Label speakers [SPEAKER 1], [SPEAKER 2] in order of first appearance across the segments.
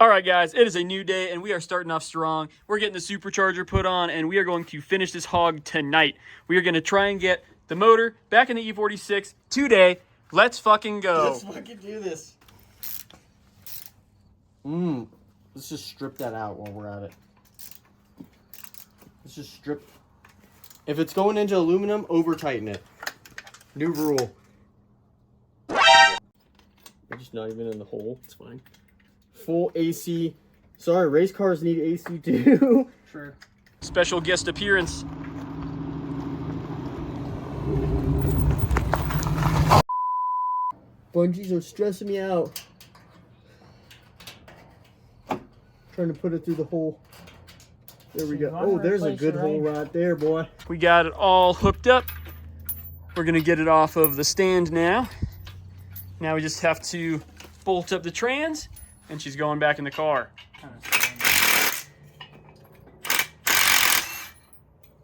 [SPEAKER 1] All right, guys, it is a new day, and we are starting off strong. We're getting the supercharger put on, and we are going to finish this hog tonight. We are going to try and get the motor back in the E46 today. Let's fucking go.
[SPEAKER 2] Let's fucking do this. Let's just strip that out while we're at it. Let's just strip. If it's going into aluminum, over tighten it. New rule. They're just not even in the hole. It's fine. Full AC. Sorry, race cars need AC too.
[SPEAKER 1] Sure. Special guest appearance.
[SPEAKER 2] Bungees are stressing me out. Trying to put it through the hole. There we go. Oh, there's a good hole right there, boy.
[SPEAKER 1] We got it all hooked up. We're gonna get it off of the stand now. Now we just have to bolt up the trans, and she's going back in the car.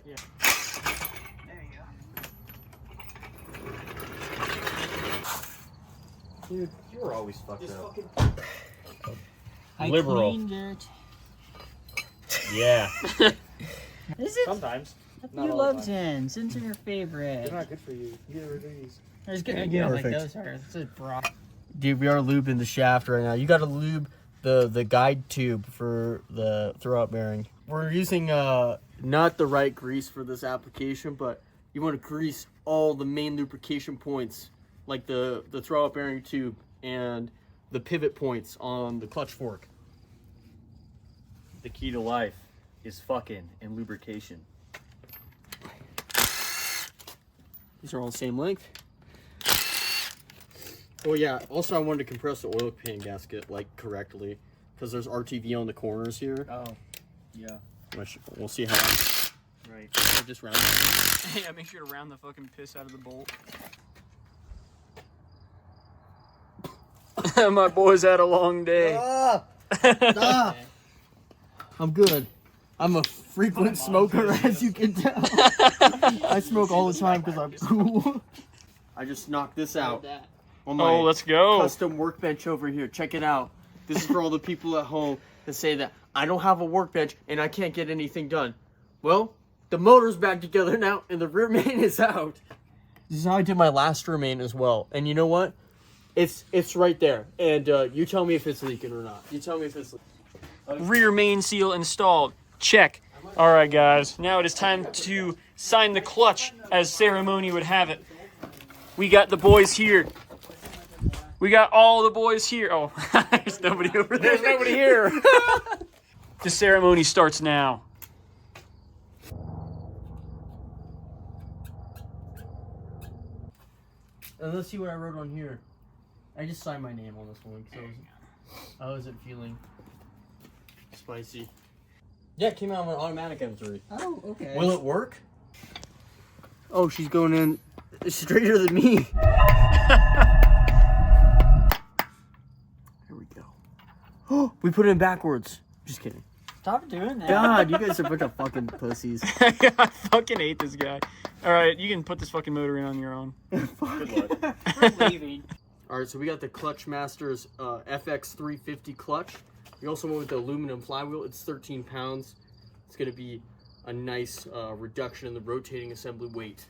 [SPEAKER 3] Yeah. There you go.
[SPEAKER 2] Dude, you're always fucked up.
[SPEAKER 3] I
[SPEAKER 1] Liberal.
[SPEAKER 3] cleaned it.
[SPEAKER 1] Yeah.
[SPEAKER 3] Is it?
[SPEAKER 1] Sometimes.
[SPEAKER 3] You love Zins. Zins are your favorite.
[SPEAKER 4] They're not good for you. You get rid of these.
[SPEAKER 3] There's good ideas like
[SPEAKER 2] Perfect.
[SPEAKER 3] those are. This is broad.
[SPEAKER 2] Dude, we are lubing the shaft right now. You got to lube the guide tube for the throwout bearing. We're using not the right grease for this application, but you want to grease all the main lubrication points, like the throwout bearing tube and the pivot points on the clutch fork.
[SPEAKER 4] The key to life is fucking and lubrication.
[SPEAKER 2] These are all the same length. Oh yeah, also I wanted to compress the oil pan gasket like correctly because there's RTV on the corners here.
[SPEAKER 4] Oh, yeah.
[SPEAKER 2] Which we'll see how.
[SPEAKER 4] Right.
[SPEAKER 2] We'll just round it.
[SPEAKER 1] Yeah, make sure to round the fucking piss out of the bolt. My boy's had a long day.
[SPEAKER 2] I'm good. I'm a frequent smoker, as you can tell. I smoke all the time because I'm cool. I just knocked this out on my
[SPEAKER 1] Oh, let's go.
[SPEAKER 2] custom workbench over here. Check it out. This is for all the people at home that say that I don't have a workbench and I can't get anything done. Well, the motor's back together now and the rear main is out. This is how I did my last rear main as well. And you know what? It's right there. And you tell me if it's leaking or not. You tell me if it's leaking.
[SPEAKER 1] Rear main seal installed. Check. All right, guys. Now it is time to sign the clutch as ceremony would have it. We got the boys here. We got all the boys here. Oh, there's nobody over there.
[SPEAKER 2] There's nobody here.
[SPEAKER 1] The ceremony starts now.
[SPEAKER 2] And let's see what I wrote on here. I just signed my name on this one because I wasn't feeling spicy. Yeah, it came out with an automatic M3.
[SPEAKER 3] Oh, okay.
[SPEAKER 2] Will it work? Oh, she's going in straighter than me. Here we go. Oh, we put it in backwards. Just kidding.
[SPEAKER 3] Stop doing that.
[SPEAKER 2] God, you guys are a bunch of fucking pussies.
[SPEAKER 1] I fucking hate this guy. All right, you can put this fucking motor in on your own.
[SPEAKER 4] Good luck.
[SPEAKER 3] We're leaving.
[SPEAKER 2] All right, so we got the Clutch Masters FX 350 clutch. We also went with the aluminum flywheel. It's 13 pounds. It's going to be a nice reduction in the rotating assembly weight.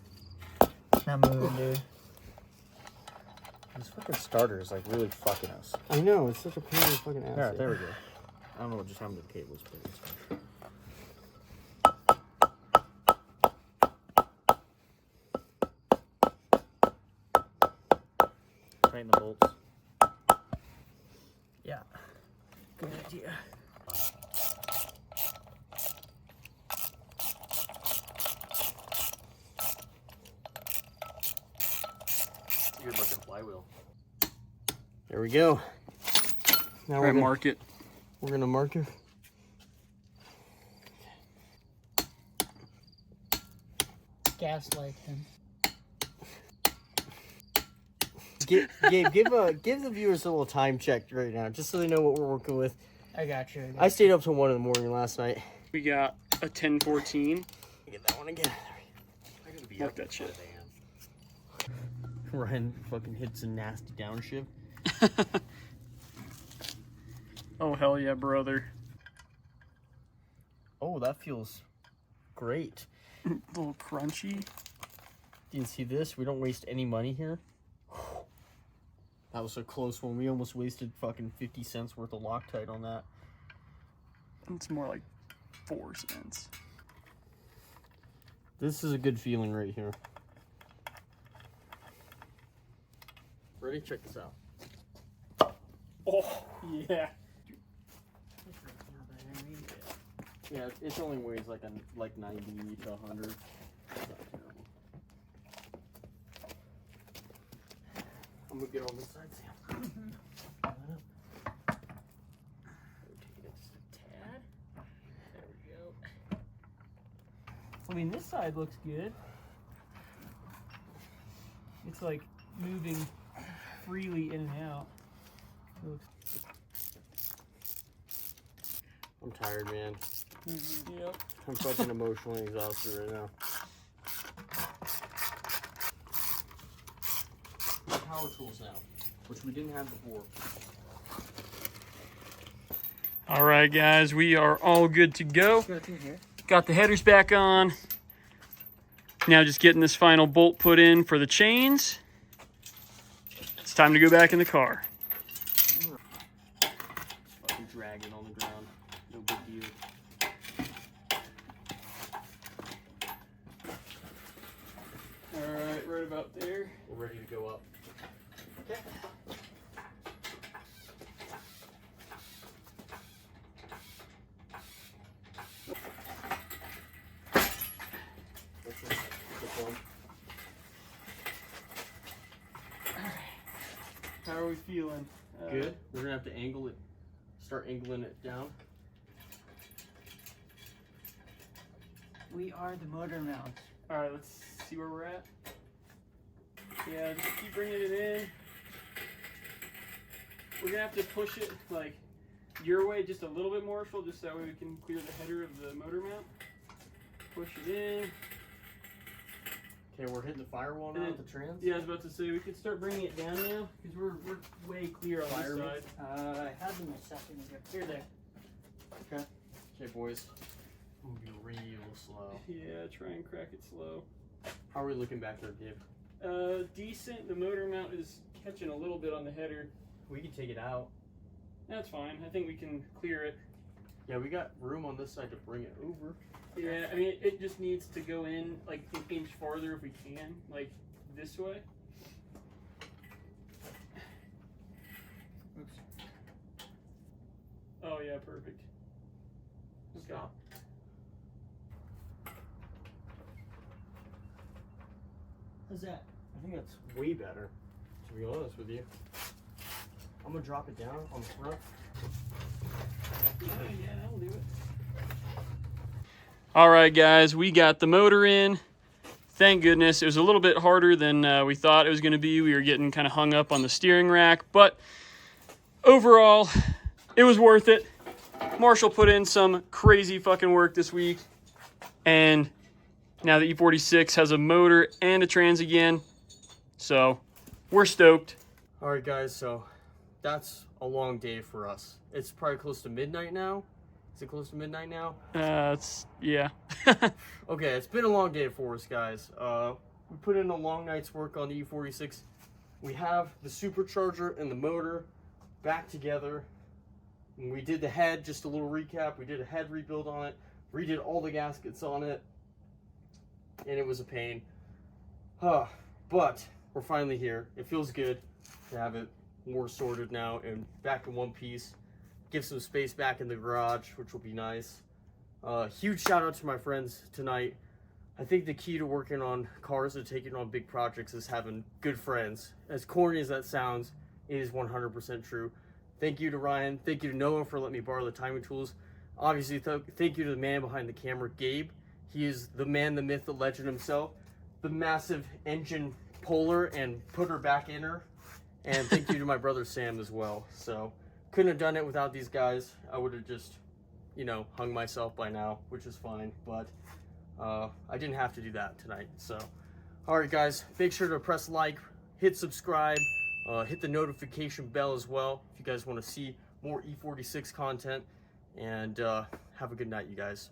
[SPEAKER 3] Not moving, dude.
[SPEAKER 4] This fucking starter is like really fucking us.
[SPEAKER 2] I know, it's such a pain in the fucking ass.
[SPEAKER 4] Alright, there we go. I don't know what just happened to the cables, but it's fine. Tighten the bolts.
[SPEAKER 2] Yeah. Good idea.
[SPEAKER 4] Good looking flywheel.
[SPEAKER 2] There we go. Now
[SPEAKER 1] All right, mark it.
[SPEAKER 2] we're gonna mark it.
[SPEAKER 3] Gaslight him.
[SPEAKER 2] Gabe, give the viewers a little time check right now, just so they know what we're working with.
[SPEAKER 3] I got you.
[SPEAKER 2] I stayed up till 1 in the morning last night.
[SPEAKER 1] We got a 1014.
[SPEAKER 2] Get that one again.
[SPEAKER 1] Mark that shit.
[SPEAKER 2] Ryan fucking hits a nasty downshift.
[SPEAKER 1] Oh, hell yeah, brother.
[SPEAKER 2] Oh, that feels great.
[SPEAKER 1] A little crunchy.
[SPEAKER 2] Do you see this? We don't waste any money here. That was a close one. We almost wasted fucking 50 cents worth of Loctite on that.
[SPEAKER 1] It's more like 4 cents.
[SPEAKER 2] This is a good feeling right here. Ready? Check this out.
[SPEAKER 1] Oh, yeah.
[SPEAKER 2] Yeah, it only weighs like 90 to 100. It's not terrible. I'm gonna get on this side, Sam. Rotate it just a tad. There we go.
[SPEAKER 1] I mean, this side looks good. It's like moving freely in and out. It looks...
[SPEAKER 2] I'm tired, man.
[SPEAKER 1] Yep.
[SPEAKER 2] I'm fucking emotionally exhausted right now. Power tools now, which we didn't have before.
[SPEAKER 1] All right, guys, we are all good to go. Got the headers back on. Now just getting this final bolt put in for the chains. It's time to go back in the car.
[SPEAKER 2] Fucking drag it on the ground. No big deal.
[SPEAKER 1] All right, right about there.
[SPEAKER 2] We're ready to go up. Okay.
[SPEAKER 1] How are we feeling?
[SPEAKER 2] Good. We're gonna have to angle it, start angling it down.
[SPEAKER 3] We are the motor mounts.
[SPEAKER 1] All right, let's see where we're at. Yeah, just keep bringing it in. We're gonna have to push it like your way just a little bit more, so just that way we can clear the header of the motor mount. Push it in.
[SPEAKER 2] Okay, we're hitting the firewall now with the trans.
[SPEAKER 1] Yeah, I was about to say we could start bringing it down now because we're way clear on this side.
[SPEAKER 3] I had them a second ago. Here, there.
[SPEAKER 2] Okay. Okay, boys. I'm gonna be real slow.
[SPEAKER 1] Yeah, try and crack it slow.
[SPEAKER 2] How are we looking back there, Gabe?
[SPEAKER 1] Decent. The motor mount is catching a little bit on the header.
[SPEAKER 2] We can take it out.
[SPEAKER 1] That's fine. I think we can clear it.
[SPEAKER 2] Yeah, we got room on this side to bring it over.
[SPEAKER 1] Yeah, I mean, it just needs to go in like an inch farther if we can, like this way.
[SPEAKER 3] Oops.
[SPEAKER 1] Oh yeah, perfect. Okay.
[SPEAKER 2] Stop.
[SPEAKER 3] How's that?
[SPEAKER 2] I think that's way better, to be honest with you. I'm gonna drop it down on the front.
[SPEAKER 1] Yeah, that'll do it. All right, guys, we got the motor in. Thank goodness. It was a little bit harder than we thought it was going to be. We were getting kind of hung up on the steering rack, but overall, it was worth it. Marshall put in some crazy fucking work this week, and now the E46 has a motor and a trans again, so we're stoked.
[SPEAKER 2] All right, guys, so that's a long day for us. It's probably close to midnight now. Is it close to midnight now?
[SPEAKER 1] Yeah.
[SPEAKER 2] Okay, it's been a long day for us, guys. We put in a long night's work on the E46. We have the supercharger and the motor back together. And we did the head, just a little recap. We did a head rebuild on it, redid all the gaskets on it, and it was a pain. But we're finally here. It feels good to have it more sorted now and back in one piece. Give some space back in the garage, which will be nice. Huge shout out to my friends tonight. I think the key to working on cars and taking on big projects is having good friends. As corny as that sounds, it is 100% true. Thank you to Ryan. Thank you to Noah for letting me borrow the timing tools. Obviously, thank you to the man behind the camera, Gabe. He is the man, the myth, the legend himself. The massive engine puller and putter back inner. And thank you to my brother Sam as well. So, couldn't have done it without these guys. I would have just, you know, hung myself by now, which is fine. But I didn't have to do that tonight. So, all right, guys, make sure to press like, hit subscribe, hit the notification bell as well if you guys want to see more E46 content, and have a good night, you guys.